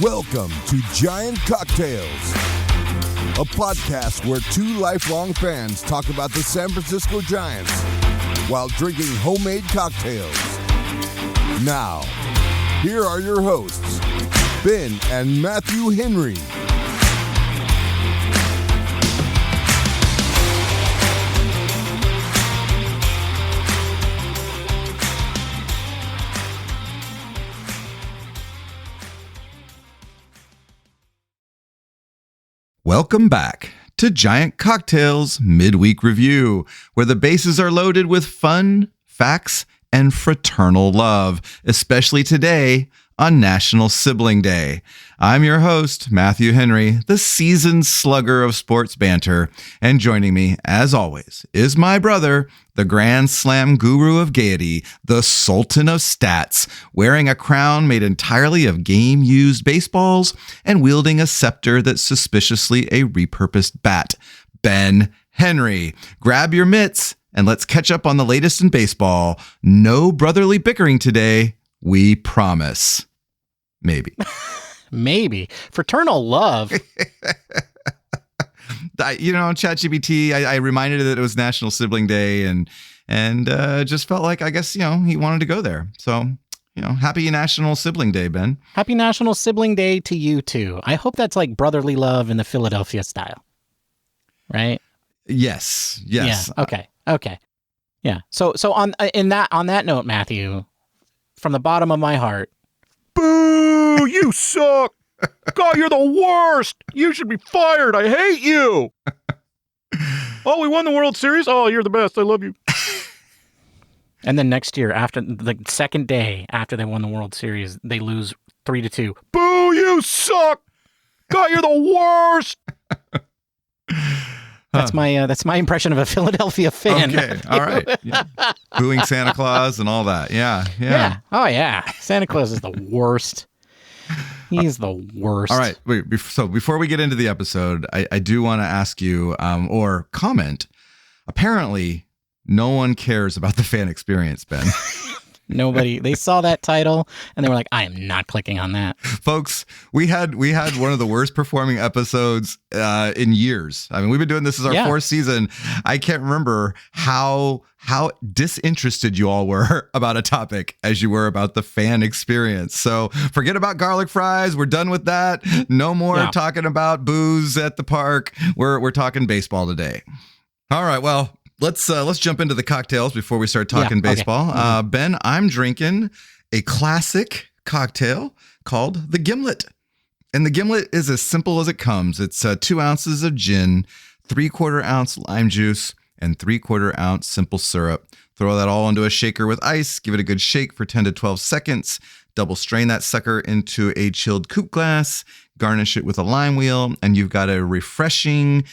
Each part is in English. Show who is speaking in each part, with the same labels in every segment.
Speaker 1: Welcome to Giant Cocktails, a podcast where two lifelong fans talk about the San Francisco Giants while drinking homemade cocktails. Now, here are your hosts, Ben and Matthew Henry.
Speaker 2: Welcome back to Giant Cocktails Midweek Review, where the bases are loaded with fun, facts, and fraternal love, especially today on National Sibling Day. I'm your host, Matthew Henry, the seasoned slugger of sports banter, and joining me, as always, is my brother, the Grand Slam guru of gaiety, the Sultan of stats, wearing a crown made entirely of game-used baseballs and wielding a scepter that's suspiciously a repurposed bat, Ben Henry. Grab your mitts and let's catch up on the latest in baseball. No brotherly bickering today, we promise. Maybe.
Speaker 3: Maybe. Fraternal love.
Speaker 2: ChatGPT, I reminded it that it was National Sibling Day and just felt like, I guess, he wanted to go there. So, happy National Sibling Day, Ben.
Speaker 3: Happy National Sibling Day to you too. I hope that's like brotherly love in the Philadelphia style. Right?
Speaker 2: Yes.
Speaker 3: Yeah. Okay. Yeah. So on that note, Matthew, from the bottom of my heart, boo, you suck. God, you're the worst. You should be fired. I hate you. Oh, we won the World Series? Oh, you're the best. I love you. And then next year, after the second day after they won the World Series, they lose 3-2. Boo, you suck. God, you're the worst. That's my impression of a Philadelphia fan.
Speaker 2: Okay, all right. Yeah. Booing Santa Claus and all that. Yeah.
Speaker 3: Oh, yeah. Santa Claus is the worst. He's the worst.
Speaker 2: All right. So before we get into the episode, I do want to ask you or comment. Apparently, no one cares about the fan experience, Ben.
Speaker 3: Nobody. They saw that title and they were like, I am not clicking on that.
Speaker 2: Folks, we had one of the worst performing episodes in years. I mean, we've been doing this as our fourth season. I can't remember how disinterested you all were about a topic as you were about the fan experience. So forget about garlic fries. We're done with that. No more talking about booze at the park. We're talking baseball today. All right. Well, let's jump into the cocktails before we start talking baseball. Okay. Ben, I'm drinking a classic cocktail called the Gimlet. And the Gimlet is as simple as it comes. It's 2 ounces of gin, 3/4 ounce lime juice, and 3/4 ounce simple syrup. Throw that all into a shaker with ice. Give it a good shake for 10 to 12 seconds. Double strain that sucker into a chilled coupe glass. Garnish it with a lime wheel. And you've got a refreshing,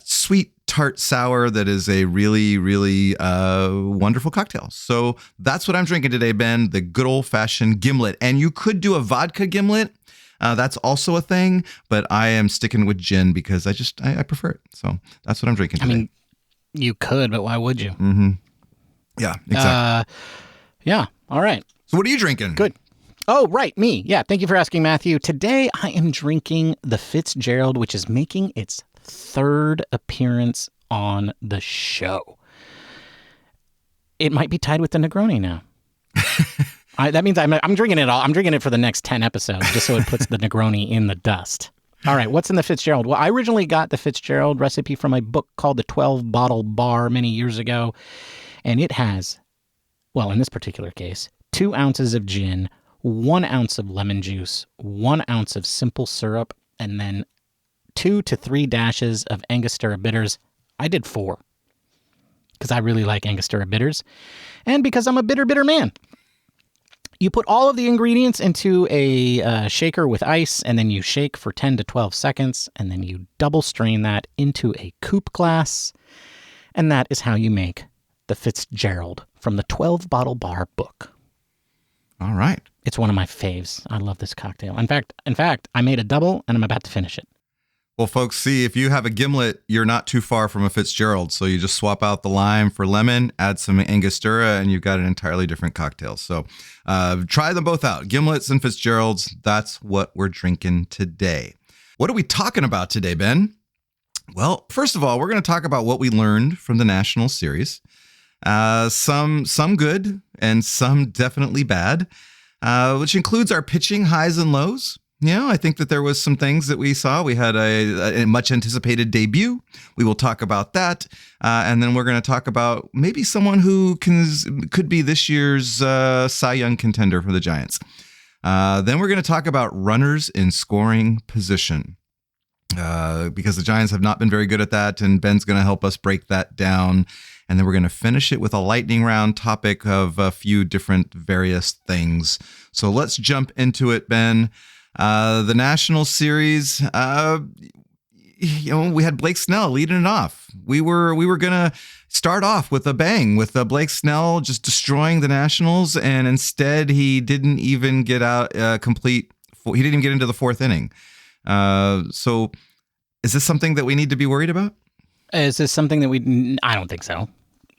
Speaker 2: sweet, tart sour that is a really, really wonderful cocktail. So that's what I'm drinking today, Ben, the good old-fashioned Gimlet. And you could do a vodka Gimlet. That's also a thing, but I am sticking with gin because I prefer it. So that's what I'm drinking today.
Speaker 3: I mean, you could, but why would you?
Speaker 2: Mm-hmm. Yeah, exactly.
Speaker 3: Yeah, all right.
Speaker 2: So what are you drinking?
Speaker 3: Good. Oh, right, me. Yeah, thank you for asking, Matthew. Today I am drinking the Fitzgerald, which is making its third appearance on the show. It might be tied with the Negroni now. That means I'm drinking it all. I'm drinking it for the next 10 episodes, just so it puts the Negroni in the dust. All right, what's in the Fitzgerald? Well, I originally got the Fitzgerald recipe from a book called The 12-Bottle Bar many years ago, and it has, well, in this particular case, 2 ounces of gin, 1 ounce of lemon juice, 1 ounce of simple syrup, and then 2 to 3 dashes of Angostura bitters. I did 4 because I really like Angostura bitters and because I'm a bitter man. You put all of the ingredients into a shaker with ice, and then you shake for 10 to 12 seconds, and then you double strain that into a coupe glass, and that is how you make the Fitzgerald from the 12-Bottle Bar book.
Speaker 2: All right.
Speaker 3: It's one of my faves. I love this cocktail. In fact, I made a double, and I'm about to finish it.
Speaker 2: Well, folks, see, if you have a Gimlet, you're not too far from a Fitzgerald. So you just swap out the lime for lemon, add some Angostura, and you've got an entirely different cocktail. So try them both out. Gimlets and Fitzgeralds, that's what we're drinking today. What are we talking about today, Ben? Well, first of all, we're going to talk about what we learned from the National Series. Some good and some definitely bad, which includes our pitching highs and lows. I think that there was some things that we saw. We had a much anticipated debut. We will talk about that. And then we're going to talk about maybe someone who could be this year's Cy Young contender for the Giants. Then we're going to talk about runners in scoring position. Because the Giants have not been very good at that, and Ben's going to help us break that down. And then we're going to finish it with a lightning round topic of a few different various things. So let's jump into it, Ben. The National Series, we had Blake Snell leading it off. We were going to start off with a bang with Blake Snell just destroying the Nationals, and instead he didn't even get out complete. He didn't even get into the fourth inning. So is this something that we need to be worried about?
Speaker 3: Is this something that I don't think so.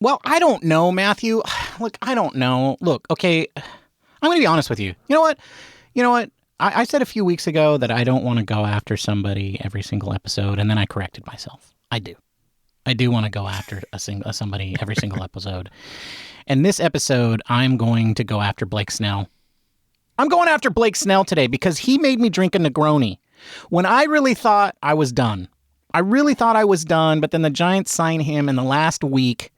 Speaker 3: Well, I don't know, Matthew. Look, I don't know. Look, okay, I'm going to be honest with you. You know what? I said a few weeks ago that I don't want to go after somebody every single episode, and then I corrected myself. I do want to go after somebody every single episode. And this episode, I'm going to go after Blake Snell. I'm going after Blake Snell today because he made me drink a Negroni when I really thought I was done. But then the Giants signed him in the last week,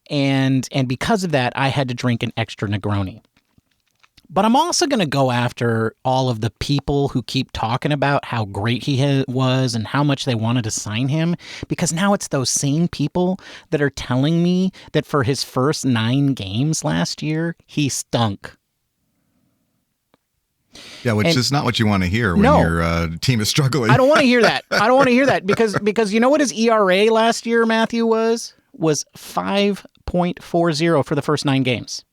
Speaker 3: and because of that, I had to drink an extra Negroni. But I'm also going to go after all of the people who keep talking about how great he was and how much they wanted to sign him, because now it's those same people that are telling me that for his first 9 games last year, he stunk.
Speaker 2: Yeah, which is not what you want to hear when your team is struggling.
Speaker 3: I don't want to hear that. because you know what his ERA last year, Matthew, was 5.40 for the first 9 games.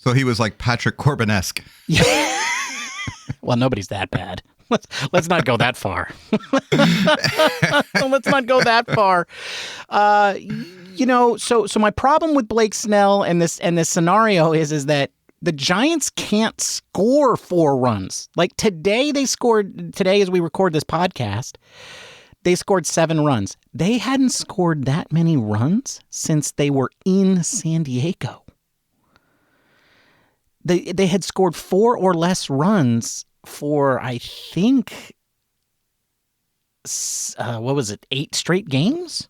Speaker 2: So he was like Patrick Corbin-esque.
Speaker 3: Yeah. Well, nobody's that bad. Let's not go that far. Let's not go that far. So my problem with Blake Snell and this scenario is that the Giants can't score 4 runs. Like today as we record this podcast, they scored 7 runs. They hadn't scored that many runs since they were in San Diego. They had scored 4 or less runs for, I think, 8 straight games?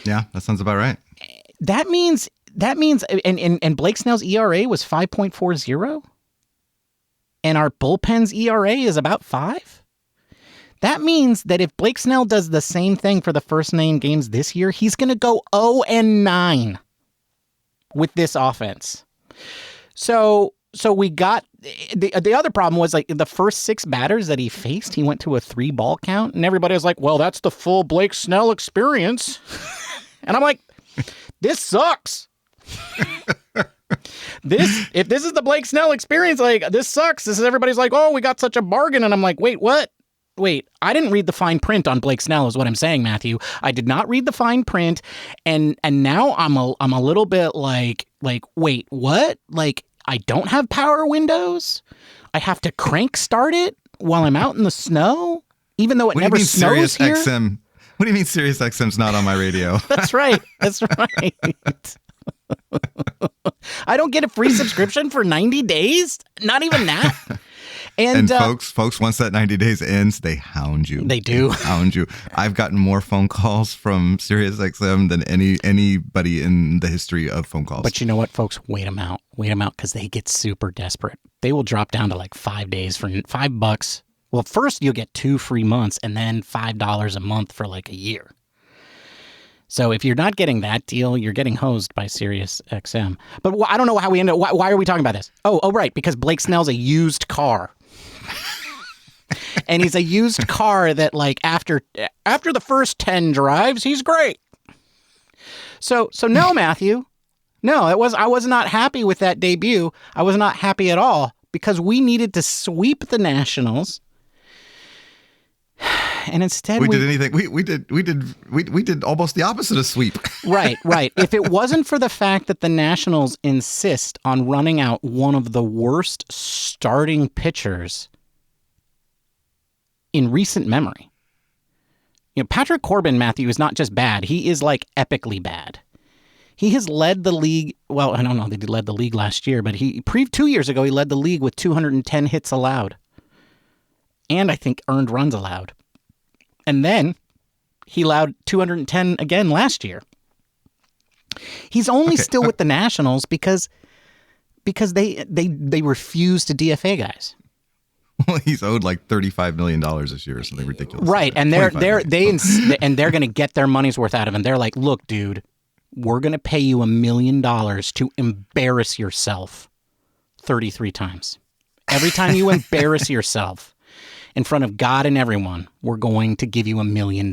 Speaker 2: Yeah, that sounds about right.
Speaker 3: That means, and Blake Snell's ERA was 5.40, and our bullpen's ERA is about 5. That means that if Blake Snell does the same thing for the first 9 games this year, he's going to go 0-9 with this offense. So we got the other problem was like the first 6 batters that he faced, he went to a 3-ball count, and everybody was like, "Well, that's the full Blake Snell experience," and I'm like, "This sucks." If this is the Blake Snell experience, like this sucks. This is everybody's like, "Oh, we got such a bargain," and I'm like, "Wait, what? Wait, I didn't read the fine print on Blake Snell is what I'm saying, Matthew. I did not read the fine print, and now I'm a little bit like wait, what? Like I don't have power windows? I have to crank start it while I'm out in the snow, even though it never snows here?
Speaker 2: XM? What do you mean Sirius XM's not on my radio?
Speaker 3: That's right. I don't get a free subscription for 90 days? Not even that?
Speaker 2: And folks, once that 90 days ends, they hound you.
Speaker 3: They do.
Speaker 2: They hound you. I've gotten more phone calls from SiriusXM than anybody in the history of phone calls.
Speaker 3: But you know what, folks? Wait them out, because they get super desperate. They will drop down to like 5 days for $5. Well, first you'll get 2 free months, and then $5 a month for like a year. So if you're not getting that deal, you're getting hosed by SiriusXM. But I don't know how we end up. Why are we talking about this? Oh, right, because Blake Snell's a used car. And he's a used car that, like, after the first 10 drives, he's great. So no, Matthew. No, I was not happy with that debut. I was not happy at all because we needed to sweep the Nationals. And instead
Speaker 2: we did anything. We did almost the opposite of sweep.
Speaker 3: Right. If it wasn't for the fact that the Nationals insist on running out one of the worst starting pitchers in recent memory. Patrick Corbin, Matthew, is not just bad. He is like epically bad. He has led the league. Well, I don't know that he led the league last year, but 2 years ago, he led the league with 210 hits allowed. And I think earned runs allowed. And then he allowed 210 again last year. He's only still with the Nationals because they refuse to DFA guys.
Speaker 2: Well, he's owed like $35 million this year or something ridiculous.
Speaker 3: Right, and they're going to get their money's worth out of him. They're like, look, dude, we're going to pay you $1 million to embarrass yourself 33 times. Every time you embarrass yourself in front of God and everyone, we're going to give you $1 million.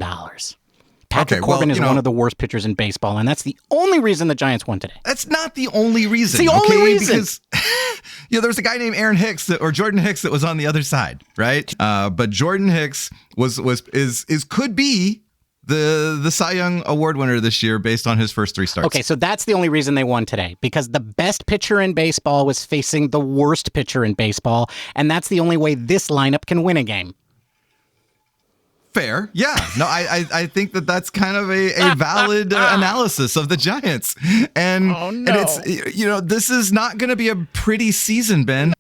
Speaker 3: Patrick Corbin is one of the worst pitchers in baseball, and that's the only reason the Giants won today.
Speaker 2: That's not the only reason.
Speaker 3: It's the only reason.
Speaker 2: Because there was a guy named Jordan Hicks that was on the other side, right? But Jordan Hicks could be the Cy Young Award winner this year based on his first 3 starts.
Speaker 3: Okay, so that's the only reason they won today, because the best pitcher in baseball was facing the worst pitcher in baseball, and that's the only way this lineup can win a game.
Speaker 2: Fair. Yeah. No, I think that's kind of a valid analysis of the Giants. And, and it's, this is not going to be a pretty season, Ben.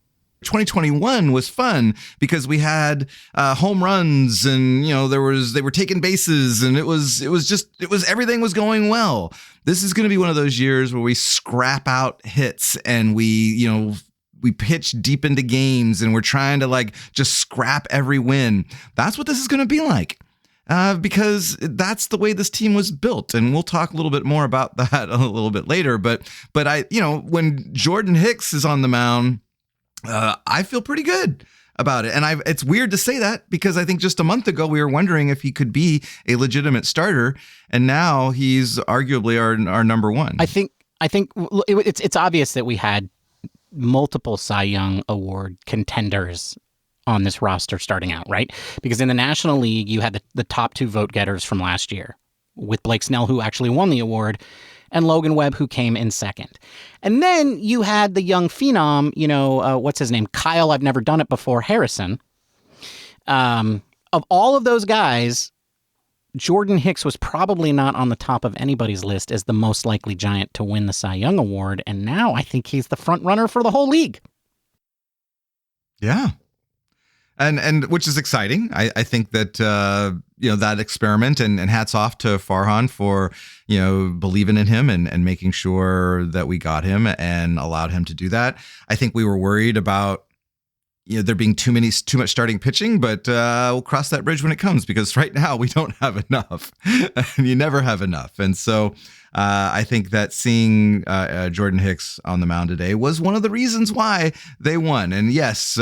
Speaker 2: 2021 was fun because we had home runs and, they were taking bases and everything was going well. This is going to be one of those years where we scrap out hits and we pitch deep into games and we're trying to just scrap every win. That's what this is going to be like. Because that's the way this team was built. And we'll talk a little bit more about that a little bit later. But when Jordan Hicks is on the mound, I feel pretty good about it. And it's weird to say that because I think just a month ago we were wondering if he could be a legitimate starter. And now he's arguably our number one.
Speaker 3: I think it's obvious that we had multiple Cy Young Award contenders on this roster starting out, right? Because in the National League, you had the top 2 vote getters from last year with Blake Snell, who actually won the award, and Logan Webb, who came in second. And then you had the young phenom, what's his name? Kyle, I've never done it before, Harrison. Of all of those guys, Jordan Hicks was probably not on the top of anybody's list as the most likely Giant to win the Cy Young Award, and now I think he's the front runner for the whole league.
Speaker 2: Yeah. And which is exciting. I think that, that experiment and hats off to Farhan for, believing in him and making sure that we got him and allowed him to do that. I think we were worried about, there being too much starting pitching, but we'll cross that bridge when it comes because right now we don't have enough and you never have enough. And so I think that seeing Jordan Hicks on the mound today was one of the reasons why they won. And yes,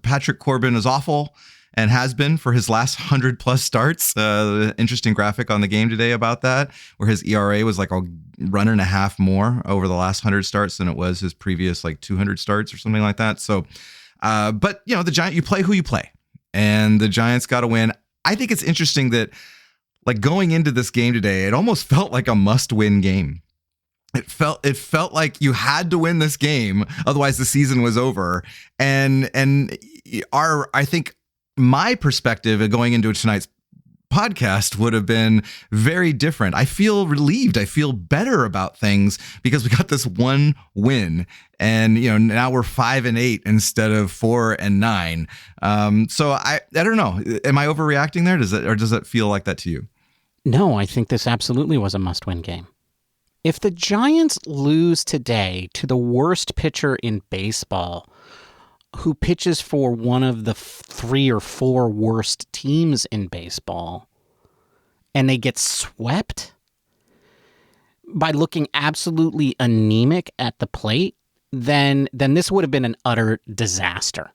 Speaker 2: Patrick Corbin is awful and has been for his last 100+ starts. Interesting graphic on the game today about that, where his ERA was like a run and a half more over the last 100 starts than it was his previous 200 starts or something like that. So, but the Giant, you play who you play, and the Giants got to win. I think it's interesting that going into this game today, it almost felt like a must-win game. It felt like you had to win this game, otherwise the season was over. And I think my perspective of going into tonight's podcast would have been very different. I feel relieved. I feel better about things because we got this one win, and now we're 5-8 instead of 4-9. So I don't know. Am I overreacting there? Does it feel like that to you?
Speaker 3: No, I think this absolutely was a must-win game. If the Giants lose today to the worst pitcher in baseball, who pitches for one of the 3 or 4 worst teams in baseball, and they get swept by looking absolutely anemic at the plate, then this would have been an utter disaster.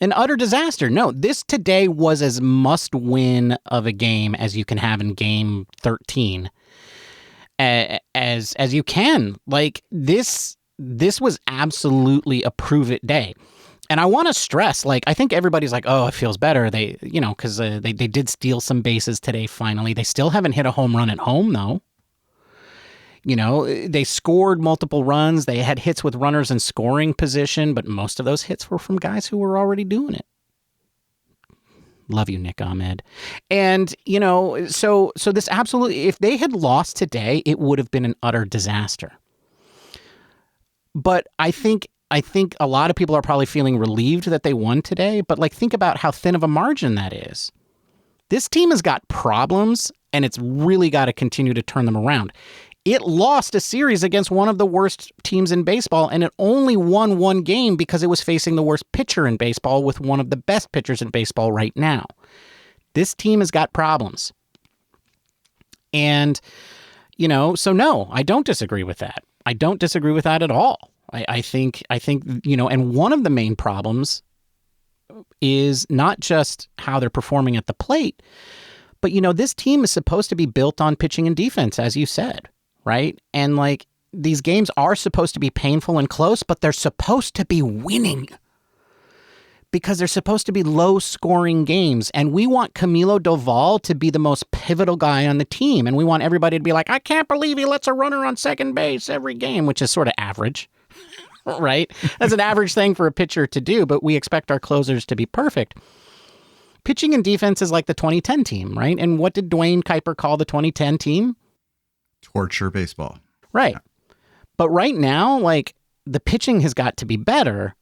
Speaker 3: An utter disaster. No, this today was as must-win of a game as you can have in Game 13, as you can. This was absolutely a prove-it day. And I want to stress, like, I think everybody's like, oh, it feels better. They, because they did steal some bases today, finally. They still haven't hit a home run at home, though. They scored multiple runs. They had hits with runners in scoring position, but most of those hits were from guys who were already doing it. Love you, Nick Ahmed. And, so this absolutely, if they had lost today, it would have been an utter disaster. But I think a lot of people are probably feeling relieved that they won today, but think about how thin of a margin that is. This team has got problems, and it's really got to continue to turn them around. It lost a series against one of the worst teams in baseball, and it only won one game because it was facing the worst pitcher in baseball with one of the best pitchers in baseball right now. This team has got problems. And, so no, I don't disagree with that. I don't disagree with that at all. I think, and one of the main problems is not just how they're performing at the plate, but, this team is supposed to be built on pitching and defense, as you said. Right? And these games are supposed to be painful and close, but they're supposed to be winning because they're supposed to be low scoring games. And we want Camilo Doval to be the most pivotal guy on the team. And we want everybody to be like, I can't believe he lets a runner on second base every game, which is sort of average, right? That's an average thing for a pitcher to do, but we expect our closers to be perfect. Pitching and defense is like the 2010 team, right? And what did Dwayne Kuiper call the 2010 team?
Speaker 2: Torture baseball.
Speaker 3: Right. But right now, the pitching has got to be better.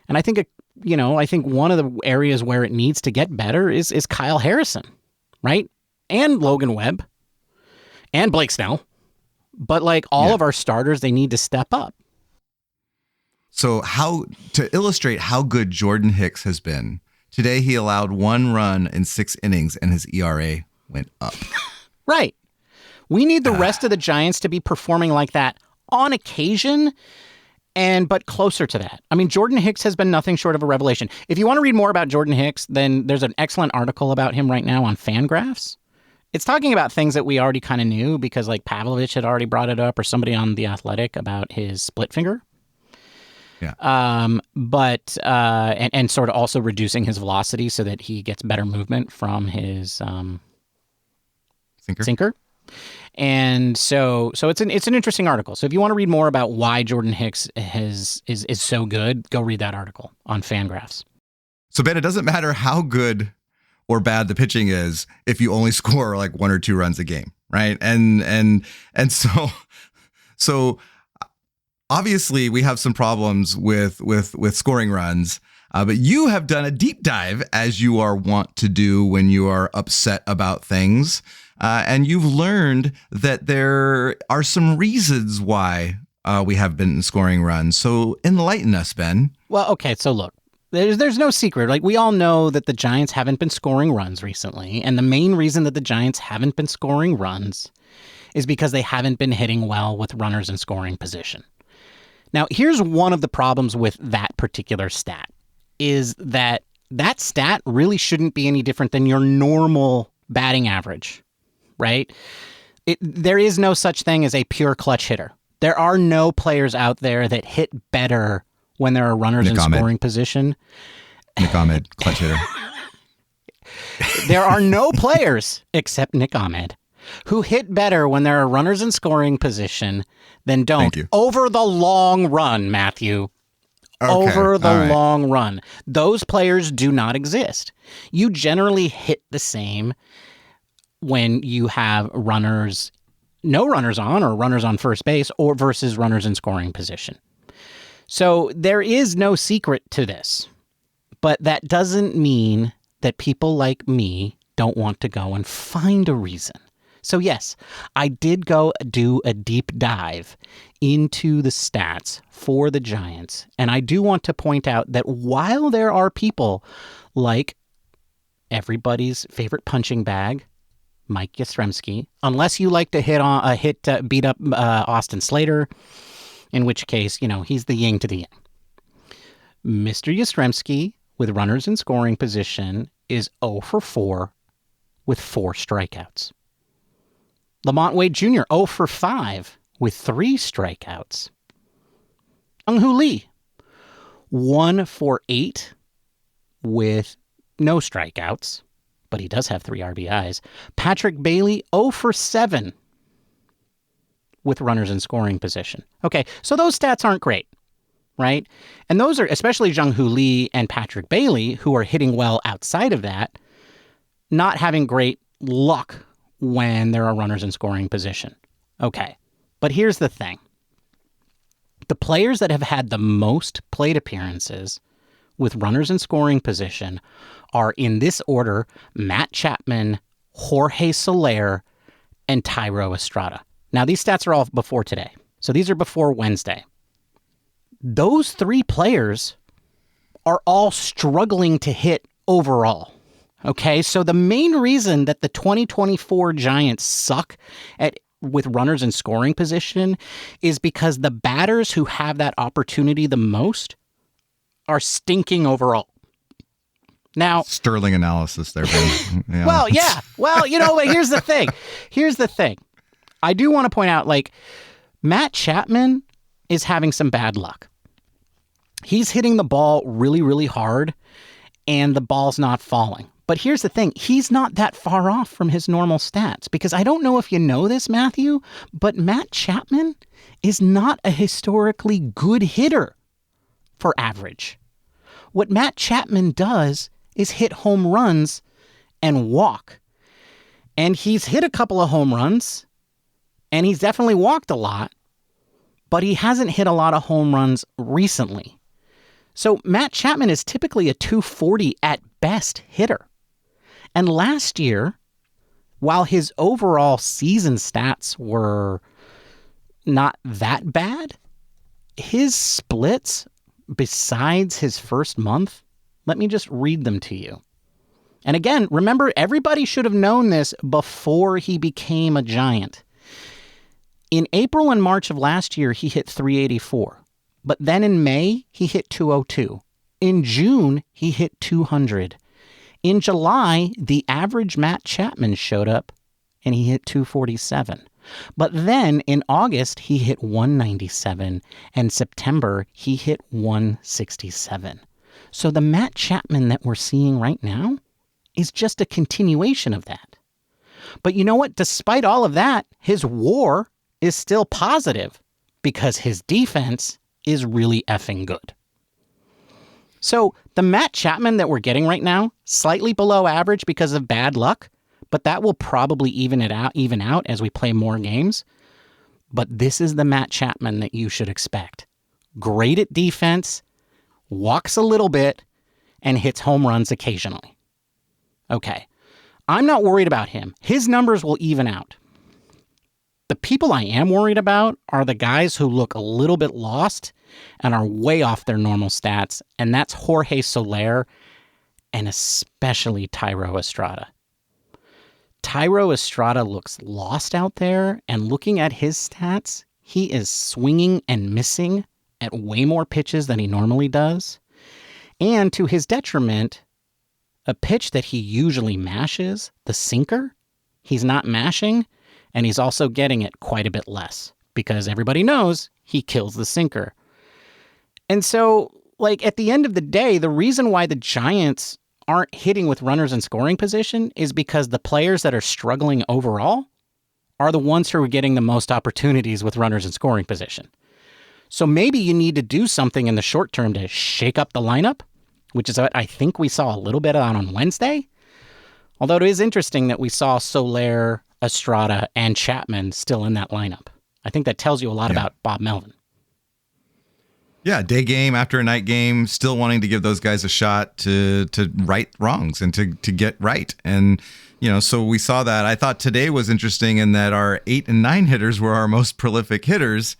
Speaker 3: And I think, I think one of the areas where it needs to get better is Kyle Harrison, right? And Logan Webb and Blake Snell. But all of our starters, they need to step up.
Speaker 2: So to illustrate how good Jordan Hicks has been, today he allowed 1 run in 6 innings and his ERA went up.
Speaker 3: Right. We need the rest of the Giants to be performing like that on occasion, but closer to that. I mean, Jordan Hicks has been nothing short of a revelation. If you want to read more about Jordan Hicks, then there's an excellent article about him right now on Fangraphs. It's talking about things that we already kind of knew because Pavlovich had already brought it up, or somebody on The Athletic, about his split finger.
Speaker 2: Yeah.
Speaker 3: And sort of also reducing his velocity so that he gets better movement from his sinker. And so it's an interesting article. So if you want to read more about why Jordan Hicks is so good, go read that article on Fangraphs.
Speaker 2: So Ben, it doesn't matter how good or bad the pitching is if you only score 1 or 2 runs a game, right? And so obviously we have some problems with scoring runs. But you have done a deep dive, as you are wont to do when you are upset about things. And you've learned that there are some reasons why we have been scoring runs. So enlighten us, Ben.
Speaker 3: Well, okay. So look, there's no secret. We all know that the Giants haven't been scoring runs recently. And the main reason that the Giants haven't been scoring runs is because they haven't been hitting well with runners in scoring position. Now, here's one of the problems with that particular stat, is that stat really shouldn't be any different than your normal batting average, right? There is no such thing as a pure clutch hitter. There are no players out there that hit better when there are runners in scoring position.
Speaker 2: Nick Ahmed, clutch hitter.
Speaker 3: There are no players, except Nick Ahmed, who hit better when there are runners in scoring position than don't.
Speaker 2: Thank you.
Speaker 3: Over the long run, Matthew. Okay. Over the long run. Those players do not exist. You generally hit the same when you have no runners on, or runners on first base, or versus runners in scoring position. So there is no secret to this, but that doesn't mean that people like me don't want to go and find a reason. So yes, I did go do a deep dive into the stats for the Giants. And I do want to point out that while there are people like everybody's favorite punching bag, Mike Yastrzemski, unless you like to beat up Austin Slater, in which case, he's the yin to the yang. Mr. Yastrzemski, with runners in scoring position, is 0 for 4 with 4 strikeouts. Lamont Wade Jr., 0 for 5 with 3 strikeouts. Young-Hoo Lee, 1 for 8 with no strikeouts, but he does have 3 RBIs. Patrick Bailey, 0 for 7 with runners in scoring position. Okay, so those stats aren't great, right? And those are, especially Jung-Hoo Lee and Patrick Bailey, who are hitting well outside of that, not having great luck when there are runners in scoring position. Okay, but here's the thing. The players that have had the most plate appearances with runners in scoring position are, in this order, Matt Chapman, Jorge Soler, and Thairo Estrada. Now, these stats are all before today. So these are before Wednesday. Those 3 players are all struggling to hit overall. Okay, so the main reason that the 2024 Giants suck with runners in scoring position is because the batters who have that opportunity the most are stinking overall. Now,
Speaker 2: sterling analysis there, Ben.
Speaker 3: Yeah. Well, yeah. Well, but here's the thing. I do want to point out, Matt Chapman is having some bad luck. He's hitting the ball really, really hard, and the ball's not falling. But here's the thing. He's not that far off from his normal stats, because I don't know if you know this, Matthew, but Matt Chapman is not a historically good hitter for average. What Matt Chapman does is hit home runs and walk. And he's hit a couple of home runs, and he's definitely walked a lot, but he hasn't hit a lot of home runs recently. So Matt Chapman is typically a 240 at best hitter. And last year, while his overall season stats were not that bad, his splits, besides his first month, let me just read them to you. And again, remember, everybody should have known this before he became a Giant. In April and March of last year, he hit 384. But then in May, he hit 202. In June, he hit 200. In July, the average Matt Chapman showed up, and he hit 247. But then in August, he hit 197, and September, he hit 167. So the Matt Chapman that we're seeing right now is just a continuation of that. But you know what? Despite all of that, his WAR is still positive because his defense is really effing good. So the Matt Chapman that we're getting right now, slightly below average because of bad luck, but that will probably even out as we play more games. But this is the Matt Chapman that you should expect. Great at defense, walks a little bit, and hits home runs occasionally. Okay, I'm not worried about him. His numbers will even out. The people I am worried about are the guys who look a little bit lost and are way off their normal stats, and that's Jorge Soler and especially Thairo Estrada. Thairo Estrada looks lost out there, and looking at his stats, he is swinging and missing at way more pitches than he normally does. And to his detriment, a pitch that he usually mashes, the sinker, he's not mashing, and he's also getting it quite a bit less because everybody knows he kills the sinker. And so, at the end of the day, the reason why the Giants aren't hitting with runners in scoring position is because the players that are struggling overall are the ones who are getting the most opportunities with runners in scoring position. So maybe you need to do something in the short term to shake up the lineup, which is what I think we saw a little bit on Wednesday. Although it is interesting that we saw Soler, Estrada, and Chapman still in that lineup. I think that tells you a lot about Bob Melvin.
Speaker 2: Yeah, day game after a night game, still wanting to give those guys a shot to right wrongs and to get right. And, so we saw that. I thought today was interesting in that our 8 and 9 hitters were our most prolific hitters.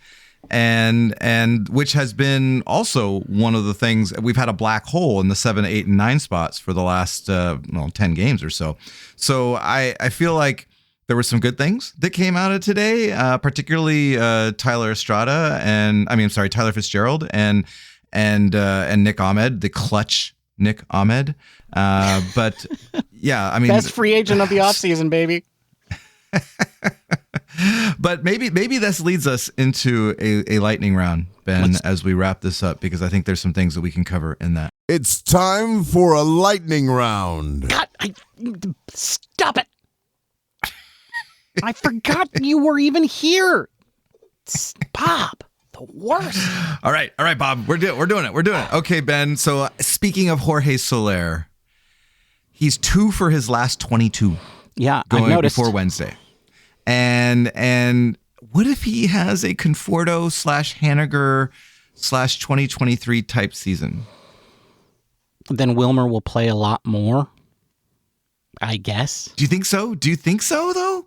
Speaker 2: And which has been also one of the things. We've had a black hole in the 7, 8, and 9 spots for the last 10 games or so. So I feel like there were some good things that came out of today, particularly Tyler Fitzgerald and Nick Ahmed, the clutch Nick Ahmed. But yeah,
Speaker 3: best free agent of the offseason, baby.
Speaker 2: But maybe this leads us into a lightning round, Ben, as we wrap this up, because I think there's some things that we can cover in that.
Speaker 1: It's time for a lightning round.
Speaker 3: God, stop it. I forgot you were even here. Bob, the worst.
Speaker 2: All right, Bob. We're doing it. Okay, Ben. So speaking of Jorge Soler, he's 2 for his last 22.
Speaker 3: Yeah,
Speaker 2: going
Speaker 3: I've noticed.
Speaker 2: before Wednesday. And what if he has a Conforto / Haniger / 2023 type season?
Speaker 3: Then Wilmer will play a lot more, I guess.
Speaker 2: Do you think so? Though?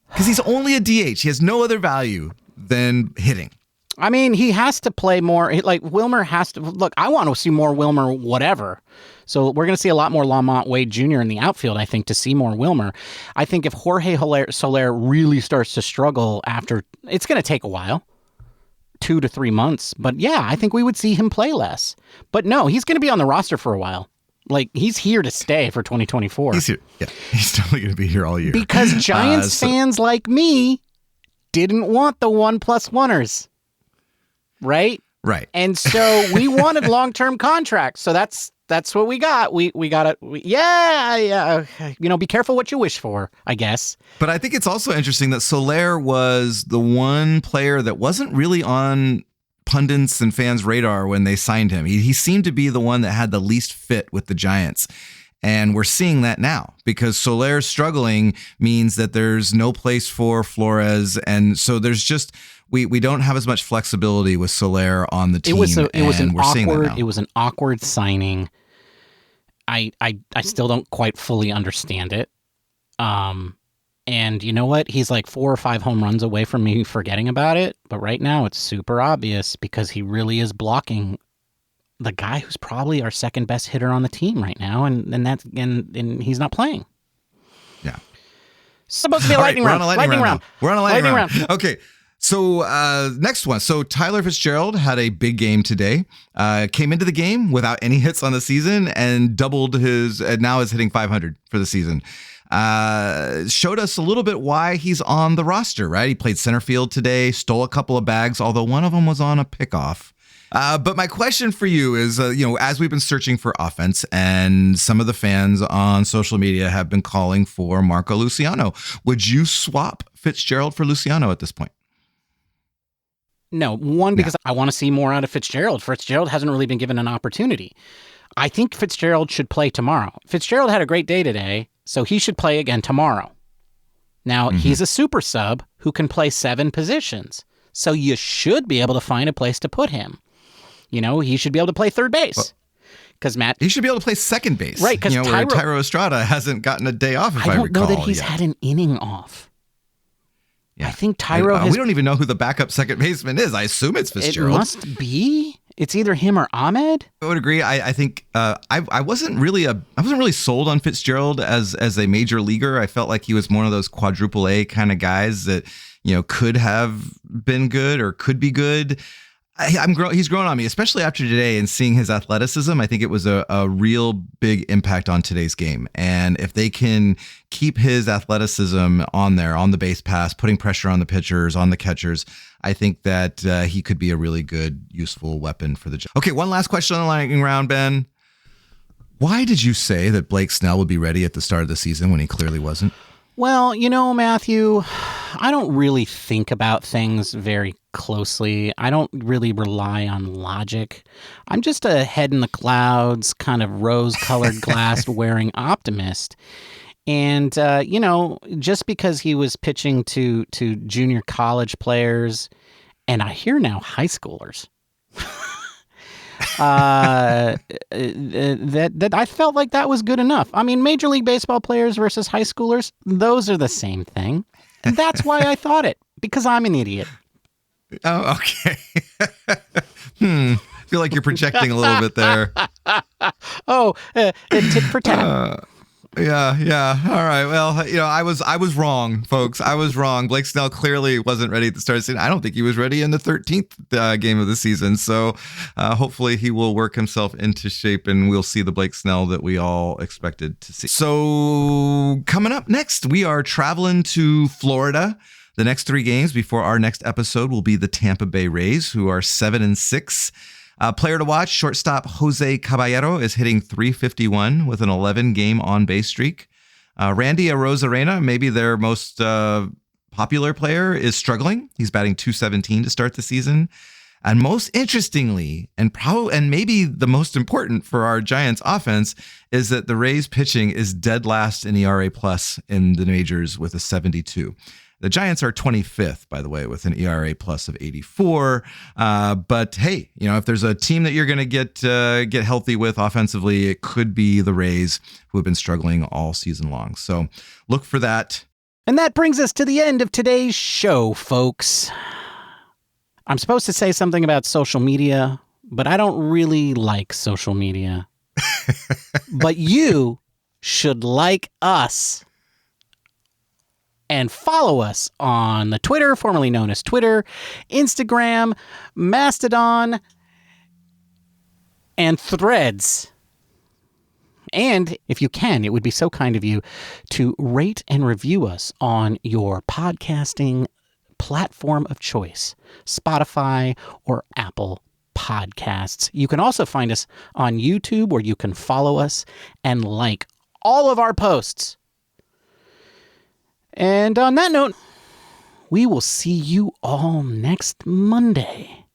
Speaker 2: Because he's only a DH. He has no other value than hitting.
Speaker 3: I mean, he has to play more. Like, Wilmer has to... Look, I want to see more Wilmer whatever. So we're going to see a lot more Lamont Wade Jr. in the outfield, I think, to see more Wilmer. I think if Jorge Soler really starts to struggle after... It's going to take a while. 2 to 3 months. But yeah, I think we would see him play less. But no, he's going to be on the roster for a while. Like, he's here to stay for 2024.
Speaker 2: He's here. Yeah, he's definitely going to be here all year.
Speaker 3: Because Giants fans like me didn't want the 1+1ers. Right?
Speaker 2: Right.
Speaker 3: And so we wanted long-term contracts. So that's what we got. We got it. Yeah. You know, be careful what you wish for, I guess.
Speaker 2: But I think it's also interesting that Soler was the one player that wasn't really on pundits and fans' radar when they signed him. He seemed to be the one that had the least fit with the Giants. And we're seeing that now because Soler struggling means that there's no place for Flores. And so there's just, we don't have as much flexibility with Soler on the team.
Speaker 3: It was an awkward signing. I still don't quite fully understand it. And you know what? He's like 4 or 5 home runs away from me forgetting about it. But right now it's super obvious because he really is blocking the guy who's probably our second best hitter on the team right now, and he's not playing.
Speaker 2: Yeah,
Speaker 3: it's supposed to be a lightning round.
Speaker 2: We're on a lightning round. Okay, so next one. So Tyler Fitzgerald had a big game today. Came into the game without any hits on the season and doubled his. Now is hitting 500 for the season. Showed us a little bit why he's on the roster. Right, he played center field today, stole a couple of bags, although one of them was on a pickoff. But my question for you is, as we've been searching for offense and some of the fans on social media have been calling for Marco Luciano, would you swap Fitzgerald for Luciano at this point?
Speaker 3: No, because I want to see more out of Fitzgerald. Fitzgerald hasn't really been given an opportunity. I think Fitzgerald should play tomorrow. Fitzgerald had a great day today, so he should play again tomorrow. Now, he's a super sub who can play 7 positions, so you should be able to find a place to put him. You know, he should be able to play third base. Because
Speaker 2: he should be able to play second base.
Speaker 3: Right, because
Speaker 2: where Tyro Estrada hasn't gotten a day off, if I recall.
Speaker 3: I don't know that he's had an inning off. Yeah. I think Tyro has...
Speaker 2: We don't even know who the backup second baseman is. I assume it's Fitzgerald.
Speaker 3: It must be. It's either him or Ahmed.
Speaker 2: I would agree. I think I wasn't really sold on Fitzgerald as a major leaguer. I felt like he was one of those quadruple A kind of guys that, could have been good or could be good. He's grown on me, especially after today and seeing his athleticism. I think it was a real big impact on today's game. And if they can keep his athleticism on there, on the base pass, putting pressure on the pitchers, on the catchers, I think that he could be a really good, useful weapon for the job. Okay, one last question on the lightning round, Ben. Why did you say that Blake Snell would be ready at the start of the season when he clearly wasn't?
Speaker 3: Well, Matthew, I don't really think about things very closely. I don't really rely on logic. I'm just a head in the clouds, kind of rose-colored glass wearing optimist. And, just because he was pitching to junior college players, and I hear now high schoolers, that I felt like that was good enough. I mean, Major League Baseball players versus high schoolers, those are the same thing. And that's why I thought it, because I'm an idiot.
Speaker 2: Oh, okay. I feel like you're projecting a little bit there.
Speaker 3: Tit for tat.
Speaker 2: Yeah. All right. Well, I was wrong, folks. I was wrong. Blake Snell clearly wasn't ready at the start of the season. I don't think he was ready in the 13th game of the season. So hopefully he will work himself into shape and we'll see the Blake Snell that we all expected to see. So coming up next, we are traveling to Florida. The next 3 games before our next episode will be the Tampa Bay Rays, who are 7-6. Player to watch, shortstop Jose Caballero is hitting .351 with an 11-game on-base streak. Randy Arozarena, maybe their most popular player, is struggling. He's batting .217 to start the season. And most interestingly, and maybe the most important for our Giants offense, is that the Rays pitching is dead last in ERA plus in the majors with a 72. The Giants are 25th, by the way, with an ERA plus of 84. But hey, if there's a team that you're going to get healthy with offensively, it could be the Rays, who have been struggling all season long. So look for that.
Speaker 3: And that brings us to the end of today's show, folks. I'm supposed to say something about social media, but I don't really like social media. But you should like us and follow us on the Twitter, formerly known as Twitter, Instagram, Mastodon, and Threads. And if you can, it would be so kind of you to rate and review us on your podcasting platform of choice, Spotify or Apple Podcasts. You can also find us on YouTube, where you can follow us and like all of our posts. And on that note, we will see you all next Monday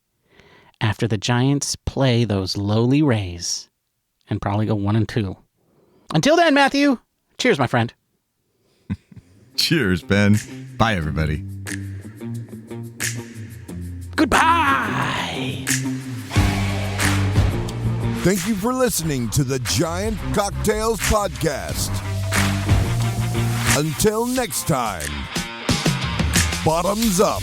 Speaker 3: after the Giants play those lowly Rays and probably go 1-2. Until then, Matthew, cheers, my friend.
Speaker 2: Cheers, Ben. Bye, everybody.
Speaker 3: Goodbye.
Speaker 1: Thank you for listening to the Giant Cocktails Podcast. Until next time, bottoms up.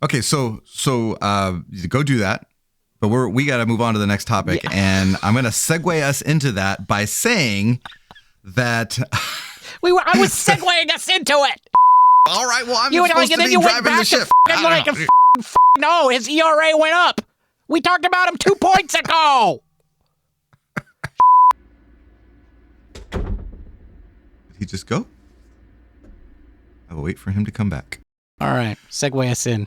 Speaker 2: Okay, so go do that. But we got to move on to the next topic, yeah. And I'm going to segue us into that by saying that
Speaker 3: I was segueing us into it.
Speaker 2: All right, well, I'm supposed to be driving the ship.
Speaker 3: No, his ERA went up. We talked about him 2 points ago.
Speaker 2: Did he just go? I will wait for him to come back.
Speaker 3: All right, segue us in.